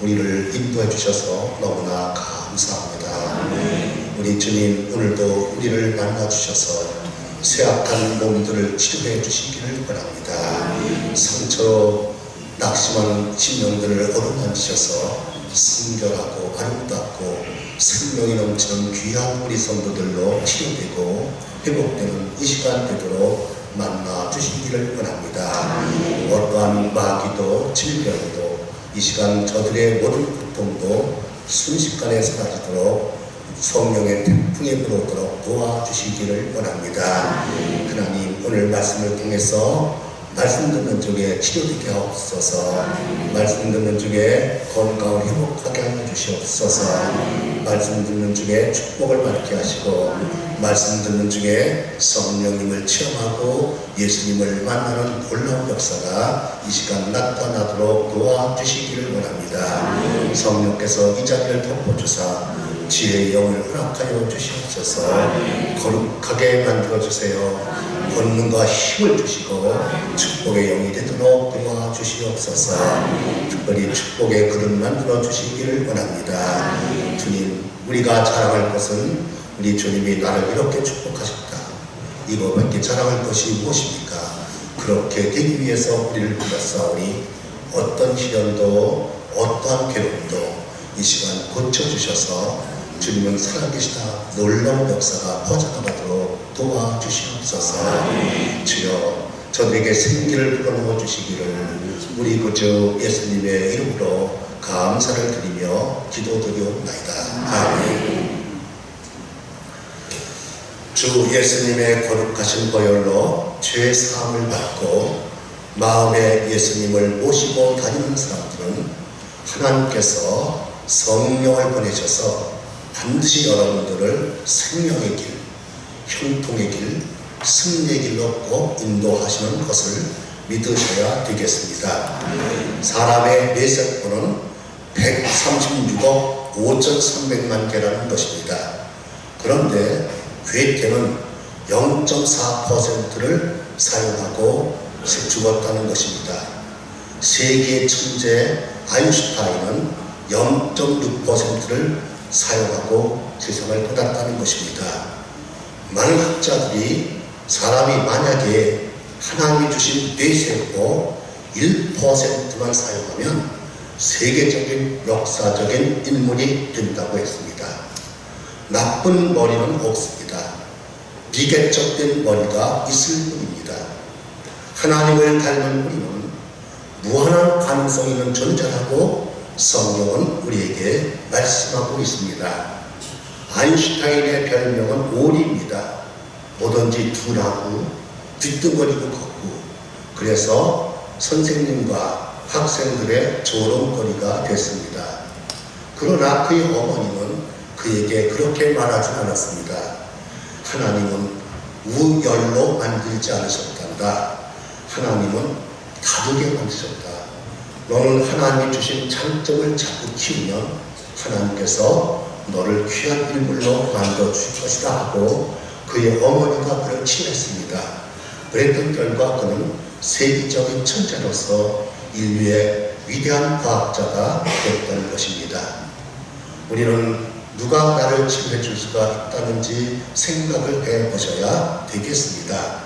우리를 인도해 주셔서 너무나 감사합니다. 우리 주님, 오늘도 우리를 만나 주셔서 쇠약한 몸들을 치료해 주시기를 바랍니다. 상처로 낙심하는 심령들을 어루만지셔서 순결하고 아름답고 생명이 넘치는 귀한 우리 성도들로 치료되고 회복되는 이 시간 되도록 만나 주시기를 원합니다. 어떠한 마귀도 질병도 이 시간 저들의 모든 고통도 순식간에 사라지도록 성령의 태풍이 불어오도록 도와주시기를 원합니다. 하나님, 오늘 말씀을 통해서 말씀 듣는 중에 치료되게 하옵소서. 말씀 듣는 중에 건강을 회복하게 하여 주시옵소서. 말씀 듣는 중에 축복을 받게 하시고, 말씀 듣는 중에 성령님을 체험하고 예수님을 만나는 놀라운 역사가 이 시간 나타나도록 도와주시기를 원합니다. 성령께서 이 자리를 덮어주사 지혜의 영을 허락하여 주시옵소서. 거룩하게 만들어주세요. 권능과 힘을 주시고 축복의 영이 되도록 도와주시옵소서. 특별히 축복의 그릇 만들어 주시기를 원합니다. 주님, 우리가 자랑할 것은 우리 주님이 나를 이렇게 축복하셨다, 이거밖에 자랑할 것이 무엇입니까? 그렇게 되기 위해서 우리를 불렀사오니 어떤 시련도 어떠한 괴로움도 이 시간 고쳐주셔서 주님은 살아계시다 놀라운 역사가 퍼져나가도록 도와주시옵소서. 주여, 저들에게 생기를 불어넣어 주시기를 우리 구주 예수님의 이름으로 감사를 드리며 기도드리옵나이다. 아멘. 주 예수님의 거룩하신 보혈로 죄 사함을 받고 마음에 예수님을 모시고 다니는 사람들은 하나님께서 성령을 보내셔서 반드시 여러분들을 생명의 길, 형통의 길, 승리의 길로 꼭 인도하시는 것을 믿으셔야 되겠습니다. 사람의 내세포는 136억 5,300만 개라는 것입니다. 그런데 괴테는 0.4%를 사용하고 죽었다는 것입니다. 세계의 천재 아인슈타인은 0.6%를 사용하고 세상을 떠났다는 것입니다. 많은 학자들이 사람이 만약에 하나님이 주신 뇌세포 1%만 사용하면 세계적인 역사적인 인물이 된다고 했습니다. 나쁜 머리는 없습니다. 비개척된 머리가 있을 뿐입니다. 하나님을 닮은 우리는 무한한 가능성 있는 존재라고 성경은 우리에게 말씀하고 있습니다. 아인슈타인의 별명은 오리입니다. 뭐든지 둔하고 뒤뚱거리고 걷고, 그래서 선생님과 학생들의 조롱거리가 됐습니다. 그러나 그의 어머니는 그에게 그렇게 말하지 않았습니다. 하나님은 우열로 만들지 않으셨단다. 하나님은 다르게 만드셨다. 너는 하나님이 주신 장점을 자꾸 키우면 하나님께서 너를 귀한 인물로 만들어 주실 것이다 하고 그의 어머니가 그를 칭했습니다. 그랬던 결과 그는 세계적인 천재로서 인류의 위대한 과학자가 됐던 것입니다. 우리는 누가 나를 치료해 줄 수가 있다는지 생각을 해보셔야 되겠습니다.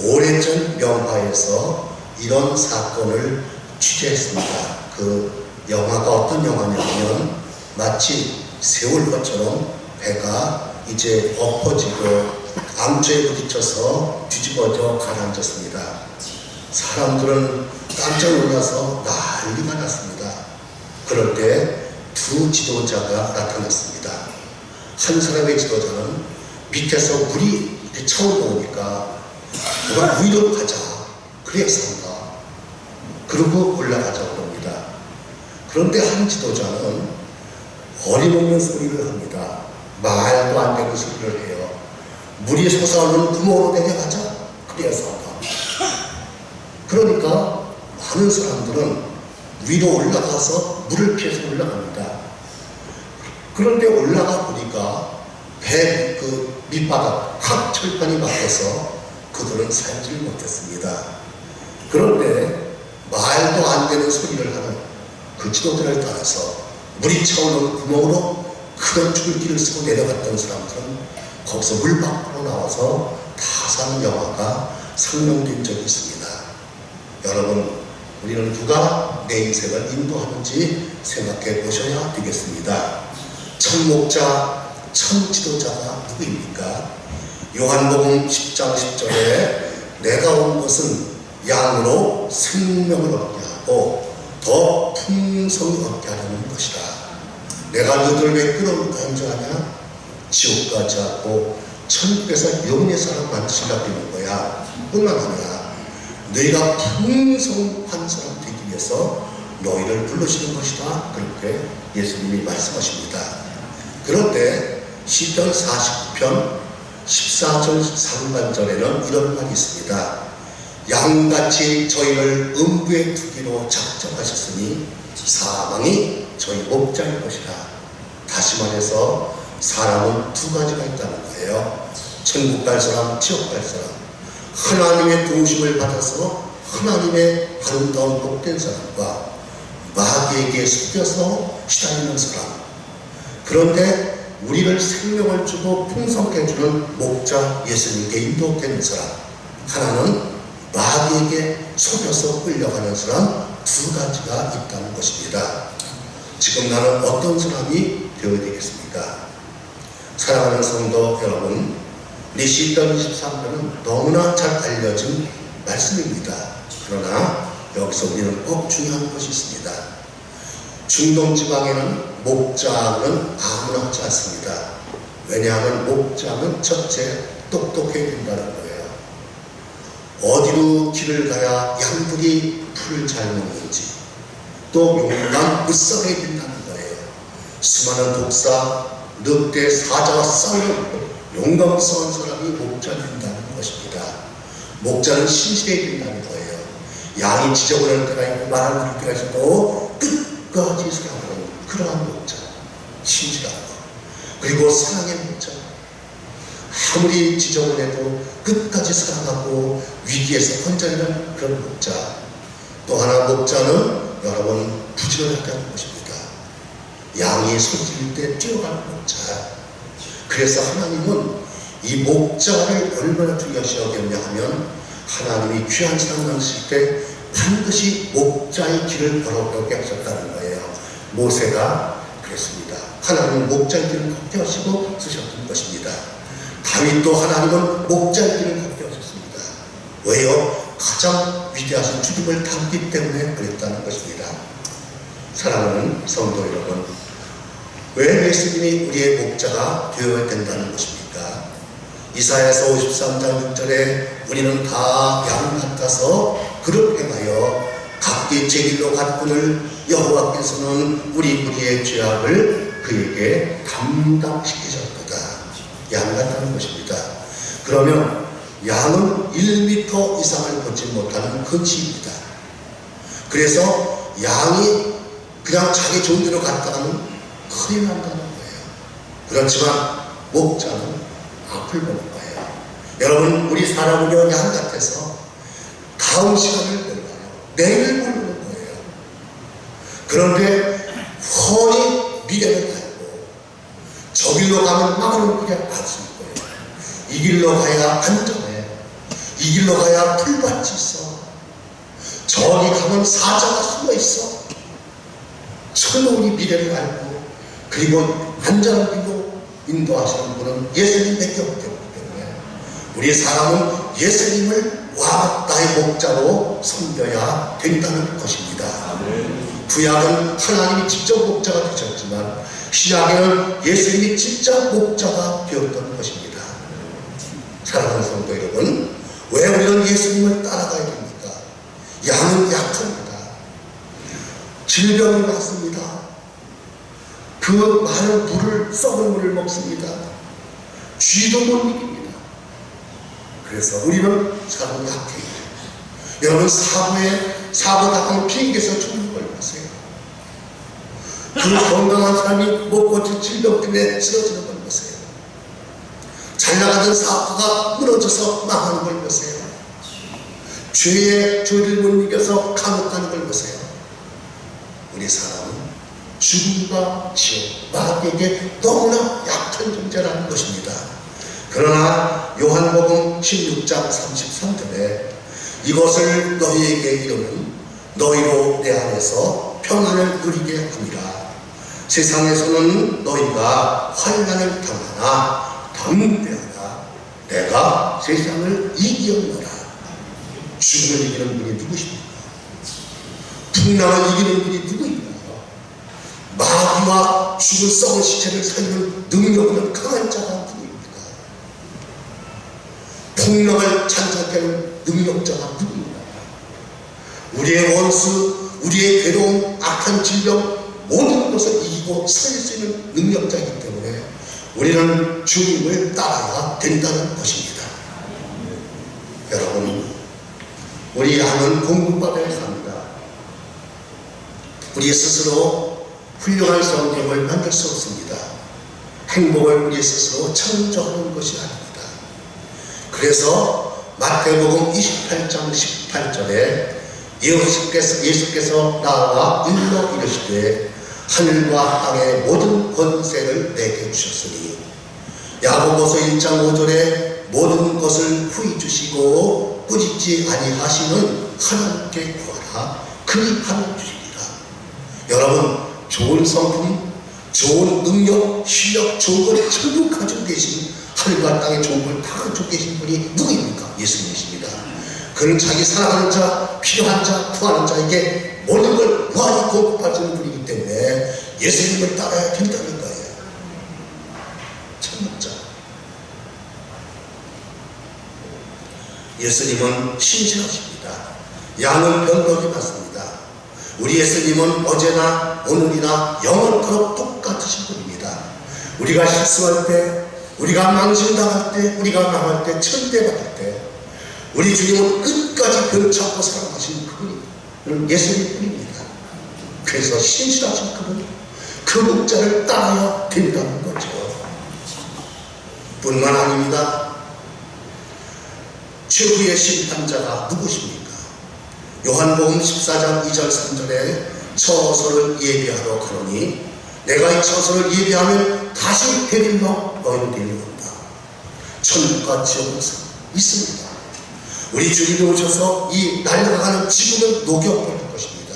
오래전 영화에서 이런 사건을 취재했습니다. 그 영화가 어떤 영화냐면 마치 세월호처럼 배가 이제 엎어지고 암초에 부딪혀서 뒤집어져 가라앉았습니다. 사람들은 깜짝 놀라서 난리가 났습니다. 그럴 때 두 지도자가 나타났습니다. 한 사람의 지도자는 밑에서 물이 차오르니까 누가 위로 가자, 그래야 산다. 그러고 올라가자고 합니다. 그런데 한 지도자는 어림없는 소리를 합니다. 말도 안 되는 소리를 해요. 물이 솟아오르는 구멍으로 내려가자, 그래야 산다. 그러니까 많은 사람들은 위로 올라가서 물을 피해서 올라갑니다. 그런데 올라가 보니까 배 그 밑바닥 확 철판이 막혀서 그들은 살지를 못했습니다. 그런데 말도 안 되는 소리를 하는 그 지도자를 따라서 물이 차오르는 구멍으로 큰 줄기를 쓰고 내려갔던 사람들은 거기서 물 밖으로 나와서 다 사는 영화가 상영된 적이 있습니다. 여러분, 우리는 누가 내 인생을 인도하는지 생각해 보셔야 되겠습니다. 첫 목자, 첫 지도자가 누구입니까? 요한복음 10장 10절에 내가 온 것은 양으로 생명을 얻게 하고 더 풍성히 얻게 하려는 것이다. 내가 너희들 왜 끌어올까 하냐? 지옥 가지 않고 천국에서 영원의 사람 만드시려고 하는 거야. 뿐만 아니라 너희가 풍성한 사람 되기 위해서 너희를 부르시는 것이다. 그렇게 예수님이 말씀하십니다. 그런데 시편 49편 14절 상반절에는 이런 말이 있습니다. 양같이 저희를 음부에 두기로 작정하셨으니 사망이 저희 목자일 것이다. 다시 말해서 사람은 두 가지가 있다는 거예요. 천국 갈 사람, 지옥 갈 사람. 하나님의 도우심을 받아서 하나님의 아름다운 복된 사람과 마귀에게 속여서 시달리는 사람. 그런데 우리를 생명을 주고 풍성케 해주는 목자 예수님께 인도되는 사람. 하나는 마귀에게 속여서 끌려가는 사람. 두 가지가 있다는 것입니다. 지금 나는 어떤 사람이 되어야 되겠습니까? 사랑하는 성도 여러분, 우리 시편 23편은 너무나 잘 알려진 말씀입니다. 그러나 여기서 우리는 꼭 중요한 것이 있습니다. 중동 지방에는 목장은 아무나 하지 않습니다. 왜냐하면 목장은 첫째 똑똑해야 된다는 거예요. 어디로 길을 가야 양들이 풀을 잘 먹는지, 또 용감 무쌍해야 된다는 거예요. 수많은 독사, 늑대, 사자와 싸우는 용감스러운 사람이 목자가 된다는 것입니다. 목자는 신실해야 된다는 거예요. 양이 지저분할 때가 있고 말을 들을 때가 있어도 끝까지 사랑하는 그러한 목자, 신실한 것. 그리고 사랑의 목자, 아무리 지저분해도 끝까지 사랑하고 위기에서 건져내는 그런 목자. 또 하나 목자는 여러분 부지런하다는 것입니다. 양이 소질일 때 뛰어가는 목자. 그래서 하나님은 이 목자를 얼마나 중요시 여겼냐 하면 하나님이 귀한 사람 만드실 때 반드시 목자의 길을 걸어가게 하셨다는 거예요. 모세가 그랬습니다. 하나님은 목자의 길을 걷게 하시고 쓰셨던 것입니다. 다윗도 하나님은 목자의 길을 걷게 하셨습니다. 왜요? 가장 위대하신 주님을 닮기 때문에 그랬다는 것입니다. 사랑하는 성도 여러분, 왜 예수님이 우리의 목자가 되어야 된다는 것입니까? 이사야서 53장 6절에 우리는 다 양 같아서 그렇게 하여 각기 제 길로 갔거늘 여호와께서는 우리의 죄악을 그에게 감당시키셨도다. 양 같다는 것입니다. 그러면 양은 1m 이상을 걷지 못하는 근치입니다. 그래서 양이 그냥 자기 좋은 대로 갔다가는 큰일 난다는 거예요. 그렇지만 목자는 앞을 보는 거예요. 여러분, 우리 살아보면 양 같아서 다음 시간을 몰라요. 내일을 모르는 거예요. 그런데 훤히 미래를 알고 저 길로 가면 막으로 그냥 알 수 있고요. 이 길로 가야 안전해. 이 길로 가야 풀밭이 있어. 저기 가면 사자가 숨어 있어. 천운이 미래를 알고 그리고 안전한 길로 인도하시는 분은 예수님밖에 없기 때문에 우리 사람은 예수님을 나의 목자로 섬겨야 된다는 것입니다. 구약은 하나님이 직접 목자가 되셨지만 신약에는 예수님이 진짜 목자가 되었던 것입니다. 사랑하는 성도 여러분, 왜 우리는 예수님을 따라가야 됩니까? 양은 약합니다. 질병이 많습니다. 그 많은 물을, 썩은 물을 먹습니다. 쥐도 못 이깁니다. 그래서 우리는 사람이 약해요. 여러분, 사고 당하면 비행기에서 죽는 걸 보세요. 그 건강한 사람이 못 고칠 질병 때문에 쓰러지는 걸 보세요. 잘 나가던 사업가가 무너져서 망하는 걸 보세요. 죄의 죄를 못 이겨서 감옥 가는 걸 보세요. 우리 사람은 죽음과 지옥, 마귀에게 너무나 약한 존재라는 것입니다. 그러나 요한복음 16장 33절에 이것을 너희에게 이르면 너희로 내 안에서 평안을 누리게 하니라. 세상에서는 너희가 환난을 당하나 담대하라. 내가 세상을 이기었노라. 죽음을 이기는 분이 누구십니까? 풍랑을 이기는 분이 누구입니까? 마귀와 죽은 썩은 시체를 살리는 능력 있는 강한 자가 누구입니까? 풍랑을 찬찬케 하는 능력자가 누구입니까? 우리의 원수, 우리의 괴로움, 악한 질병, 모든 것을 이기고 살릴 수 있는 능력자이기 때문에 우리는 주님을 따라야 된다는 것입니다. 여러분, 우리 양은 공급받아야 합니다. 우리 스스로 훌륭한 성경을 만들 수 없습니다. 행복을 우리 스스로 창조하는 것이 아닙니다. 그래서 마태복음 28장 18절에 예수께서 나와 일러 이르시되 하늘과 땅의 모든 권세를 내게 주셨으니, 야고보서 1장 5절에 모든 것을 후히 주시고 꾸짖지 아니하시는 하나님께 구하라. 그리 하면 주시리라. 여러분, 좋은 성품, 좋은 능력, 실력, 좋은 걸 전부 가지고 계신, 하늘과 땅의 좋은 걸 다 가지고 계신 분이 누구입니까? 예수님이십니다. 그는 자기 사랑하는 자, 필요한 자, 구하는 자에게 모든 걸 무한히 공급하시는 분이기 때문에 예수님을 따라야 된다는 거예요. 천국자. 예수님은 신실하십니다. 양은 변덕이 많습니다. 우리 예수님은 어제나 오늘이나 영원토록 똑같으신 분입니다. 우리가 실수할 때, 우리가 망신당할 때, 우리가 망할 때, 천대받을 때 우리 주님은 끝까지 변찮고 사랑하신 그분이 예수님뿐입니다. 그래서 신실하신 그분, 그 목자를 따라야 된다는 거죠. 뿐만 아닙니다. 최후의 심판자가 누구십니까? 요한복음 14장 2절 3절에 처소를 예비하러 가노니 내가 이 처소를 예비하면 다시 데리러 너희를 데려온다. 천국과 지옥은 있습니다. 우리 주님이 오셔서 이 날아가는 지구를 녹여버릴 것입니다.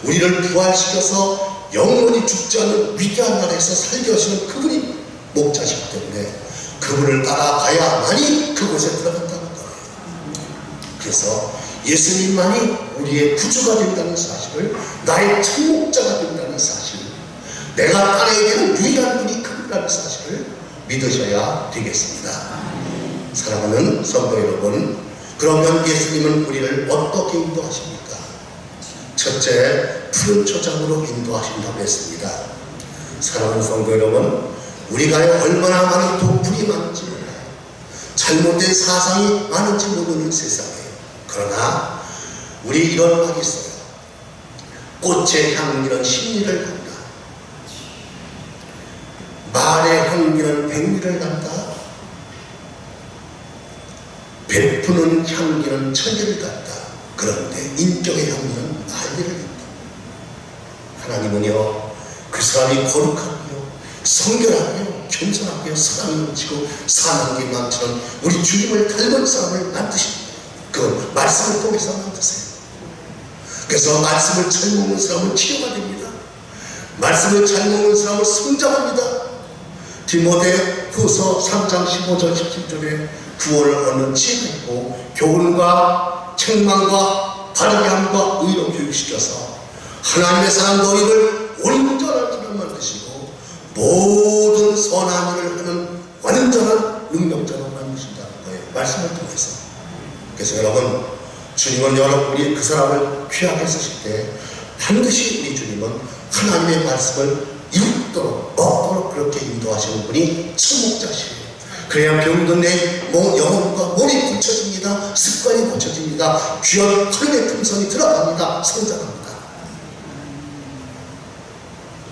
우리를 부활시켜서 영원히 죽지 않는 위대한 나라에서 살게 하시는 그분이 목자시기 때문에 그분을 따라가야만이 그곳에 들어간다는 거예요. 그래서 예수님만이 우리의 구주가 된다는 사실을, 나의 참목자가 된다는 사실, 내가 따라야 되는 유일한 분이 그분이라는 사실을 믿으셔야 되겠습니다. 사랑하는 성도 여러분, 그러면 예수님은 우리를 어떻게 인도하십니까? 첫째, 푸른 초장으로 인도하신다고 했습니다. 사랑하는 성도 여러분, 우리가 얼마나 많은 도풀이 많은지 몰라요. 잘못된 사상이 많은지 모르는 세상이에요. 그러나 우리 이런 말이 있어요. 꽃의 향기는 십리를 간다. 말의 향기는 백리를 간다. 베푸는 향기는 천리를 간다. 그런데 인격의 향기는 만리를 간다. 하나님은요, 그 사람이 거룩하고요, 성결하고요, 겸손하고요, 사랑이 넘치고 사랑이 많지만 우리 주님을 닮은 사람을 만드십니다. 그 말씀을 통해서 만드세요. 그래서 말씀을 잘 먹는 사람은 치료가 됩니다. 말씀을 잘 먹는 사람은 성장합니다. 디모데 후서 3장 15절 17절에 구원을 얻는 지혜가 있고 교훈과 책망과 바르게 함과 의로 교육시켜서 하나님의 사람 너희를 온전한 자로 만드시고 모든 선한 일을 하는 완전한 능력자로 만드신다는 거예요. 말씀을 통해서. 그래서 여러분, 주님은 여러분이 그 사람을 귀하게 쓰실 때 반드시 우리 주님은 하나님의 말씀을 읽도록 먹도록 그렇게 인도하시는 분이 천목자시에요. 그래야 병든 내 영혼과 몸이 고쳐집니다. 습관이 고쳐집니다. 귀한 하늘의 품성이 들어갑니다. 성장합니다.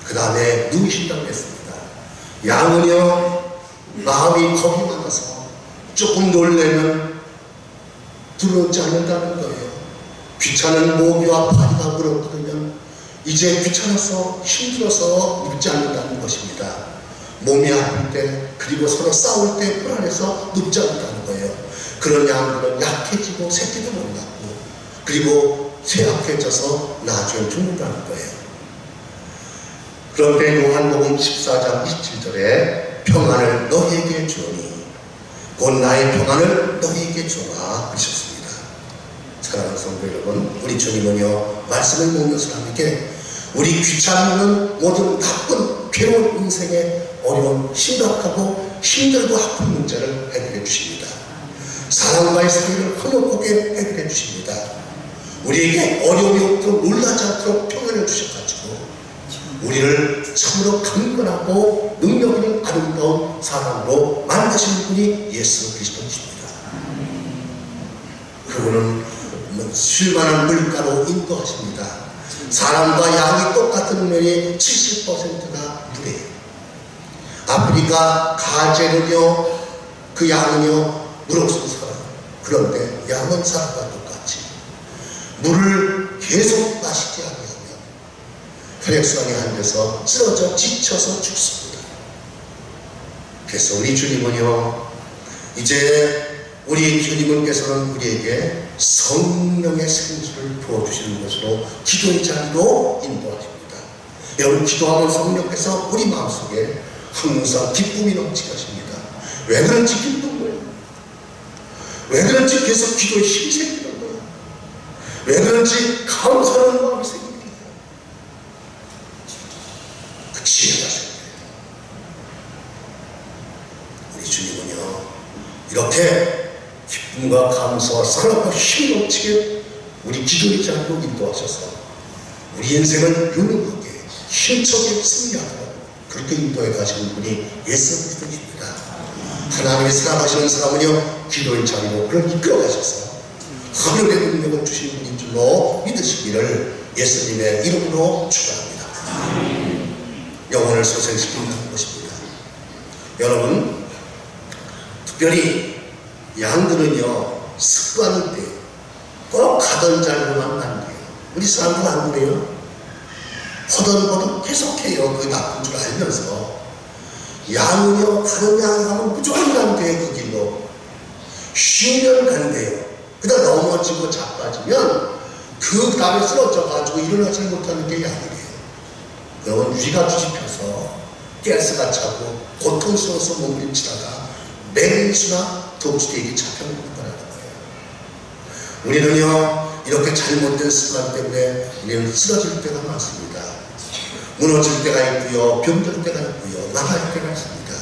그 다음에 누우신다고 했습니다. 양은요, 마음이 겁이 많아서 조금 놀래면 들어오지 않는다는 거예요. 귀찮은 모기와 파리가 물어뜯으면 이제 귀찮아서 힘들어서 눕지 않는다는 것입니다. 몸이 아플 때 그리고 서로 싸울 때 불안해서 눕지 않는다는 거예요. 그런 양들은 약해지고 새끼도 못 낳고 그리고 쇠약해져서 나중에 죽는다는 거예요. 그런데 요한복음 14장 27절에 평안을 너희에게 주오니 곧 나의 평안을 너희에게 주라 하셨습니다. 사랑하는 성도 여러분, 우리 주님은요 말씀을 먹는 사람에게 우리 귀찮은 모든 나쁜 괴로운 인생의 어려운 심각하고 힘들고 아픈 문제를 해결해 주십니다. 사람과의 사이를 화목하게 해결해 주십니다. 우리에게 어려움이 없도록 놀라지 않도록 평안을 주셔가지고 우리를 참으로 강건하고 능력 있는 아름다운 사람으로 만드시는 분이 예수 그리스도이십니다. 그분은 쉴만한 물가로 인도하십니다. 사람과 양이 똑같은 면이 70%가 물이에요. 아프리카 가젤은요 그 양은요 물 없으면 살아요. 그런데 양은 사람과 똑같이 물을 계속 마시지 않으면 혈액순환이 안 돼서 쓰러져 지쳐서 죽습니다. 그래서 우리 주님은요 이제 우리 주님께서는 우리에게 성령의 생수를 부어주시는 것으로 기도의 자리로 인도하십니다. 여러분 기도하면 성령께서 우리 마음속에 항상 기쁨이 넘치게 하십니다. 왜 그런지 기쁜 거예요. 왜 그런지 계속 기도에 힘이 생기는 거예요. 왜 그런지 감사하는 마음이 생깁니다. 그 지혜가 생겨요. 우리 주님은요 이렇게 기쁨과 감사와 사랑과 힘이 넘치게 우리 기도의 자리로 인도하셔서 우리 인생을 유능하게 힘차게 승리하도록 그렇게 인도해 가시는 분이 예수 그리스도입니다. 하나님의 사랑하시는 사람은요 기도의 자리로 그를 이끌어 가셔서 하늘의 능력을 주시는 분인 줄로 믿으시기를 예수님의 이름으로 축원합니다. 영혼을 소생시킨다는 것입니다. 여러분 특별히 양들은요 습관을 때 꼭 가던 자리로만 간대요. 우리 사람들은 안 그래요. 허던허던 계속해요. 그게 나쁜 줄 알면서. 양은요 다른 양이 가면 무조건 간대요. 그 길로 쉬면 간대요. 그러다 넘어지고 자빠지면 그 다음에 쓰러져 가지고 일어나지 못하는 게 양이래요. 여러분 위가 뒤집혀서 가스가 차고 고통스러워서 몸부림치다가 맹수나 독수리에게 잡혀먹는 거라는 거예요. 우리는요 이렇게 잘못된 습관 때문에 우리는 쓰러질 때가 많습니다. 무너질 때가 있고요 병들 때가 있고요 나갈 때가 있습니다.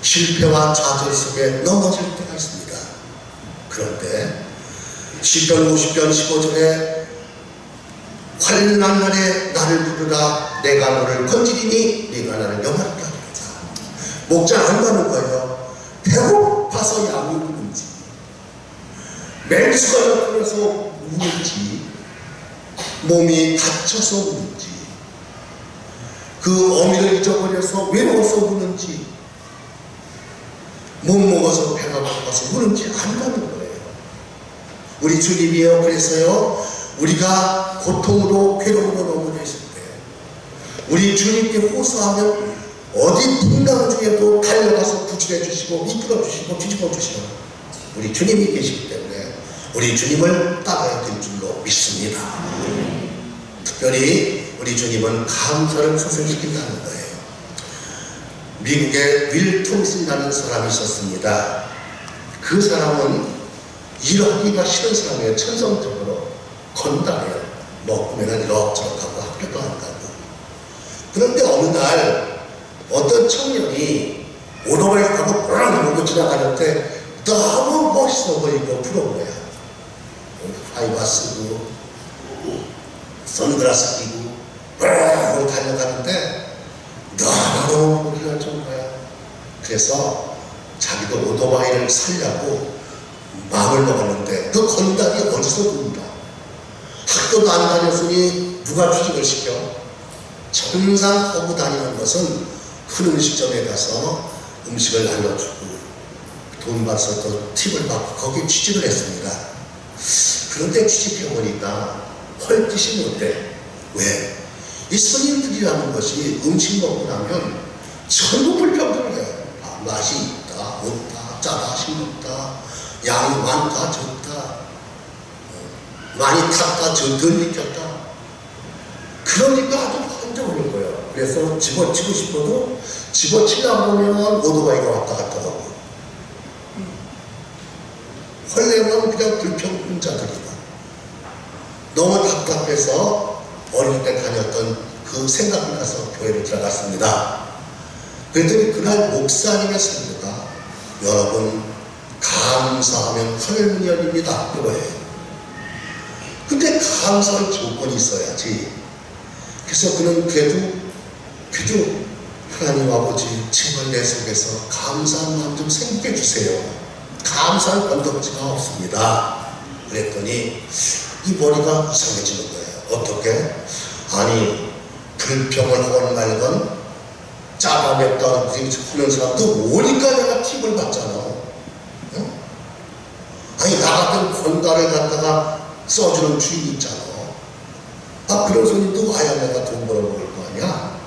실패와 좌절 속에 넘어질 때가 있습니다. 그런데 시편 50편 15절에 환난 날에 나를 부르라 내가 너를 건지리니 네가 나를 영화롭게 하리로다. 목자 안 가는 거예요. 배고파서 양이 우는지 맹수가 나타나서 우는지 몸이 다쳐서 우는지 그 어미를 잊어버려서 외로워서 우는지 못 먹어서 배가 고파서 우는지 안 가는 거예요. 우리 주님이요 그래서요 우리가 고통으로 괴로움으로 넘어져 있을 때 우리 주님께 호소하면 어디 풍랑 중에도 달려가서 구출해 주시고 이끌어 주시고 뒤집어 주시고 우리 주님이 계시기 때문에 우리 주님을 따라야 될 줄로 믿습니다. 특별히 우리 주님은 감사를 소생시킨다는 거예요. 미국에 윌 톰슨이라는 사람이 있었습니다. 그 사람은 일하기가 싫은 사람이에요. 천성적으로 건달해요. 먹으면 이럭저럭 하고 학교도 안 가고. 그런데 어느 날 어떤 청년이 오토바이 타고 뿌랑 몰고 지나가는데 너무 멋있어 보이고 부러운 거야. 하이바 쓰고 선글라스 끼고 뿌랑 달려가는데 너무 보기가 좋은 거야. 그래서 자기도 오토바이를 살려고 마음을 먹었는데 그 건달이 어디서 봅니다. 학교도 안 다녔으니 누가 취직을 시켜? 정상 하고 다니는 것은 큰 음식점에 가서 음식을 나눠주고 돈 받아서 또 팁을 받고 거기에 취직을 했습니다. 그런데 취직해보니까 헐 뜻이 못해. 왜? 이 스님들이라는 것이 음식 먹고 나면 전부 불평들을 해요. 아, 맛이 있다, 없다, 짜다, 싱겁다, 양이 많다, 적다, 많이 탔다, 덜 익혔다. 그러니까 아주 환장하는 거예요. 그래서 집어치고 싶어도 집어치려고 보면 오토바이가 왔다 갔다 하고, 헐레면 그냥 불평자들이다. 너무 답답해서 어릴 때 다녔던 그 생각이 나서 교회를 들어갔습니다. 그랬더니 그날 목사님의 설교가 여러분 감사하면 하늘 열립니다 그거예요. 근데 감사할 조건이 있어야지. 그래서 그는 그래도 하나님 아버지 제발 내 속에서 감사한 마음 좀 생기게 해주세요. 감사할 건덕지가 없습니다. 그랬더니 이 머리가 이상해지는 거예요. 어떻게? 아니 불평을 하건 말건 짜다 맵다 하는 사람도 오니까 내가 팁을 받잖아. 응? 아니 나 같은 건달을 갖다가 써주는 주인이 있잖아. 아 그런 손님도 와야 내가 돈 벌어먹을 거 아니야.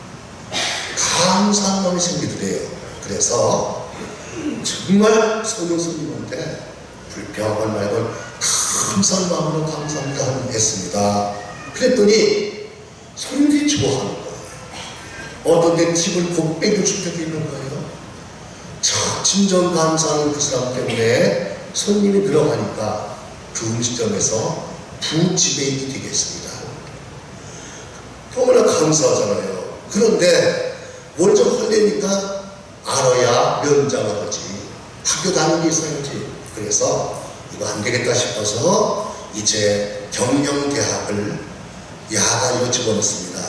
감사한 마음이 생기더래요. 그래서 정말 손은 손님한테 불평하건 말건 감사한 마음으로 감사합니다 했습니다. 그랬더니 손님들이 좋아하는 거예요. 어떤 데 팁을 곧 빼줄 때도 있는 거예요. 참 진정 감사하는 그 사람 때문에 손님이 들어가니까 그 음식점에서 부지배인이 되겠습니다. 너무나 감사하잖아요. 그런데 먼저 헐레니까 알아야 면장을 하지. 학교 다니는 게 있어야지. 그래서 이거 안 되겠다 싶어서 이제 경영대학을 야간으로 집어넣습니다.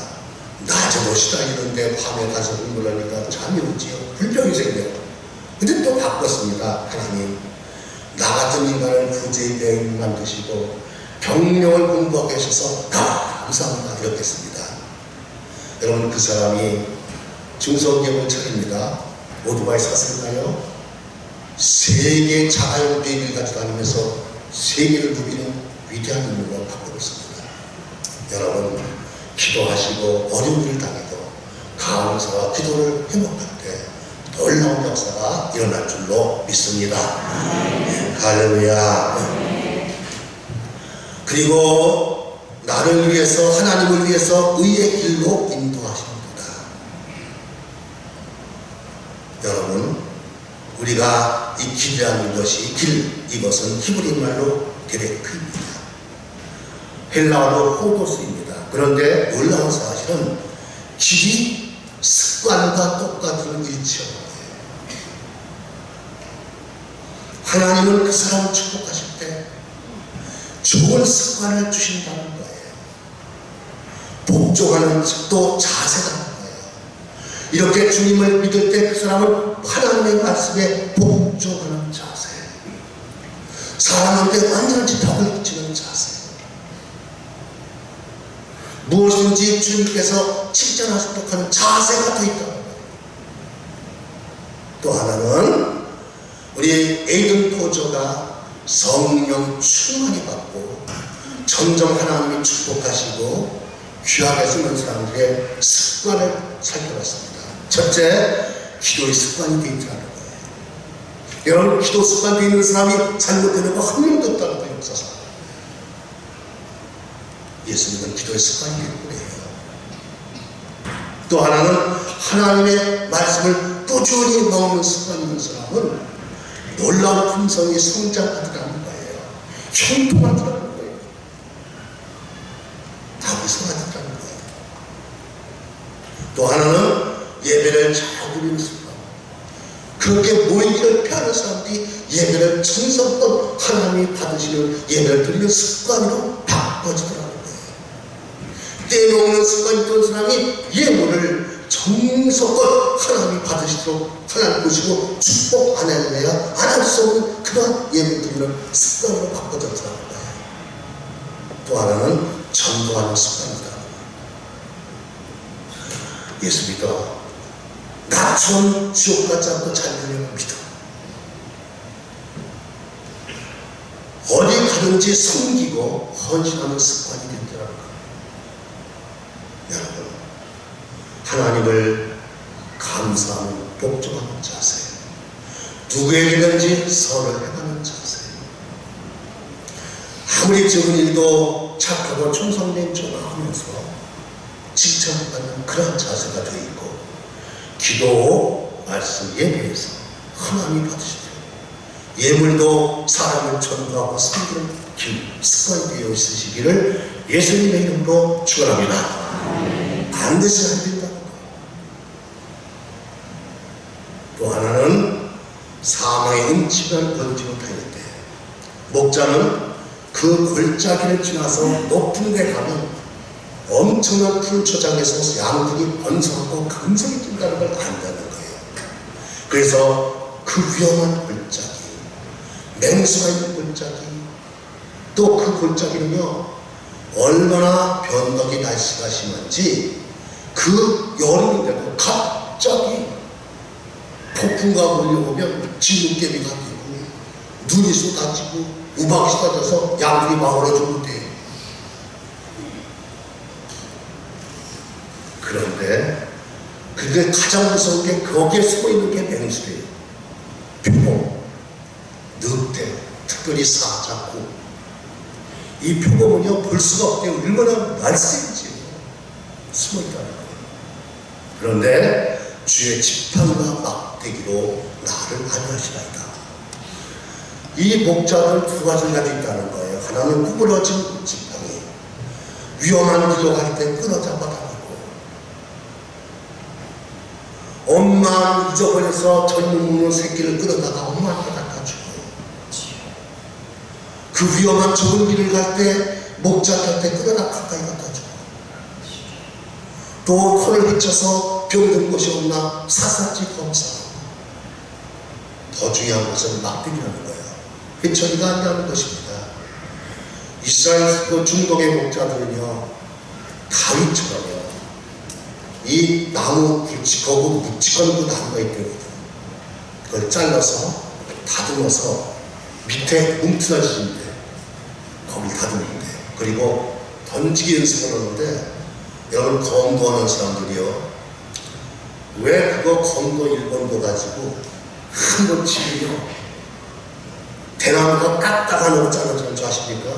낮에 못이 다니는데 밤에 가서 공부하니까 잠이 오지요. 불평이 생겨요. 근데 또 바꿨습니다. 하나님 나 같은 인간을 구제의 배인 만드시고 경영을 공부하게 하셔서 감사합니다 이렇게 했습니다. 여러분 그 사람이 중소기업을 차립니다. 오토바이 샀을까요? 세계 자가용 비행기를 가지고 다니면서 세계를 누비는 위대한 인물로 바꿔봤습니다. 여러분 기도하시고 어려운 일을 당해도 감사와 기도를 회복할 때 놀라운 역사가 일어날 줄로 믿습니다. 할렐루야. 그리고 나를 위해서 하나님을 위해서 의의 길로 인도하십니다. 여러분 우리가 이 길이라는 것이 이것은 히브리 말로 데레크입니다. 헬라어로 호도스입니다. 그런데 놀라운 사실은 길이 습관과 똑같은 일치하는 거예요. 하나님은 그 사람을 축복하실 때 좋은 습관을 주신다는 거예요. 복종하는 또 자세라는 거예요. 이렇게 주님을 믿을 때 그 사람은 하나님의 말씀에 복종하는 자세, 사람한테 완전히 덕을 끼치는 자세, 무엇인지 주님께서 칭찬하시도록 하는 자세가 되어 있다는 거예요. 또 하나는 우리 에이든 토저가 성령 충만히 받고 점점 하나님이 축복하시고 귀하게 쓰는 사람들의 습관을 살펴봤습니다. 첫째, 기도의 습관이 되어 있다는 거예요. 여러분 기도 습관 되어 있는 사람이 잘못되는 거 한 명도 없다는 거예요. 역사상 예수님은 기도의 습관이 되는 또 하나는 하나님의 말씀을 꾸준히 먹는 습관이 있는 사람은 놀라운 품성이 성장하더라는 거예요. 형통하더라는 거예요. 다부성하더라는 거예요. 또 하나는 예배를 잘 드리는 습관. 그렇게 모이기를 피하는 사람들이 예배를 정성껏 하나님이 받으시는 예배를 드리는 습관으로 바꿔지더라는 거예요. 떼놓는 습관이 있던 사람이 예물을 정성껏 하나님이 받으시도록 하나님 보시고 축복 안 해내야 안 할 수 없는 그런 예물 드리는 습관으로 바꿔졌더라는 거예요. 또 하나는 전도하는 습관이다. 예수 믿어. 나처럼 지옥 가지 않고 잘 되려고 믿어. 어디 가든지 섬기고 헌신하는 습관이 된다는 거예요. 하나님을 감사하는 복종하는 자세, 누구에게든지 선을 행하는 자세, 아무리 적은 일도 착하고 충성된 전화하면서 칭찬받는 그런 자세가 되어 있고, 기도, 말씀, 예배에서 하나님이 받으시도록 예물도 사람을 전도하고 섬기는 길, 습관이 되어 있으시기를 예수님의 이름으로 축원합니다. 반드시 안 된다는 거예요. 또 하나는 사망의 음침한 번지로 다니는데, 목자는 그 골짜기를 지나서 높은 데 가면 엄청난 풀초장에서 양들이 번성하고 금성이 뜬다는 걸 안다는 거예요. 그래서 그 위험한 골짜기, 맹수가 있는 골짜기, 또 그 골짜기는요 얼마나 변덕이 날씨가 심한지 그 여름인데도 갑자기 폭풍과 몰려오면 진눈깨비가 되고 눈이 쏟아지고 우박이 쏟아져서 양들이 마을에 죽는데, 그런데 가장 무서운 게 거기에 숨어있는 게 맹수예요. 표범, 늑대, 특별히 사자고, 이 표범은요 볼 수가 없대요. 얼마나 날쌘지 숨어있다는 거예요. 그런데 주의 지팡이와 막대기로 나를 안위하시나이다. 이 목자들 두 가지를 가지고 있다는 거예요. 하나는 구부러진 지팡이, 위험한 길로 갈 때 끊어잡아 다니고, 엄마 잊어버려서 젊은 먹는 새끼를 끌어다가 엄마한테 갖다 주고, 그 위험한 좁은 길을 갈 때 목자 곁에 끌어다 가까이 갖다 주고, 또 코를 헤쳐서 병든 곳이 없나 샅샅이 검사하고, 더 중요한 것은 막대기라는 거예요. 회초리가 아니라는 것입니다. 이스라엘 그 중동의 목자들은요 다윗처럼요 이 나무 굵직하고 묵직한 그 나무가 있거든요. 그걸 잘라서 다듬어서 밑에 움츠러지는데 거기 다듬는데, 그리고 던지기 연습을 하는데, 여러분 검도하는 사람들이요 왜 그거 검도 1번도 가지고 한 번 치면요 대나무가 딱딱한 놈을 잘라주는 줄 아십니까?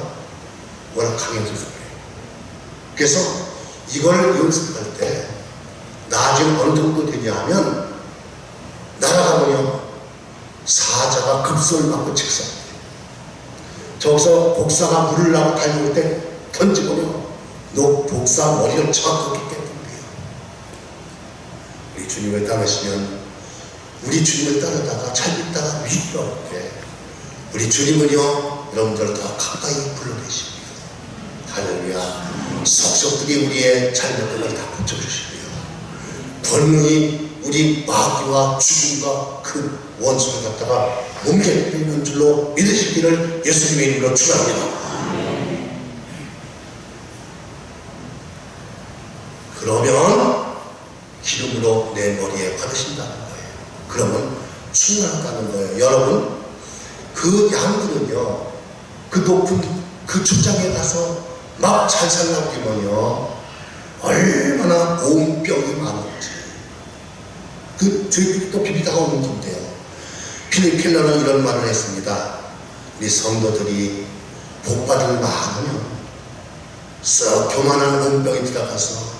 워낙 강해져서 그래요. 그래서 이걸 연습할 때 나중에 어느 정도 되냐 하면 날아가면요 사자가 급소를 받고 직사해요. 저기서 복사가 물을 나고 달려올 때 던지면요 너 복사 머리를 정확하게 깼던데요. 우리 주님을 따르시면, 우리 주님을 따르다가 잘 믿다가 위기가 올 때 우리 주님은요 여러분들 더 가까이 불러내십니다. 할렐루야. 속속들이 우리의 잘못들을 다 고쳐주시고요, 번능히 우리 마귀와 죽음과 그 원수를 갖다가 옮겨내는 줄로 믿으시기를 예수님의 이름으로 축원합니다. 그러면 기름으로 내 머리에 바르신다는 거예요. 그러면 충만하다는 거예요. 여러분, 그 양들은요 그 높은 그 축장에 가서 막 잘 살라고면요 얼마나 온병이 많은지, 저희 또 비비다가 오는 건데요. 필리필러는 이런 말을 했습니다. 우리 성도들이 복받을 많으면 썩 교만한 온병이 들어가서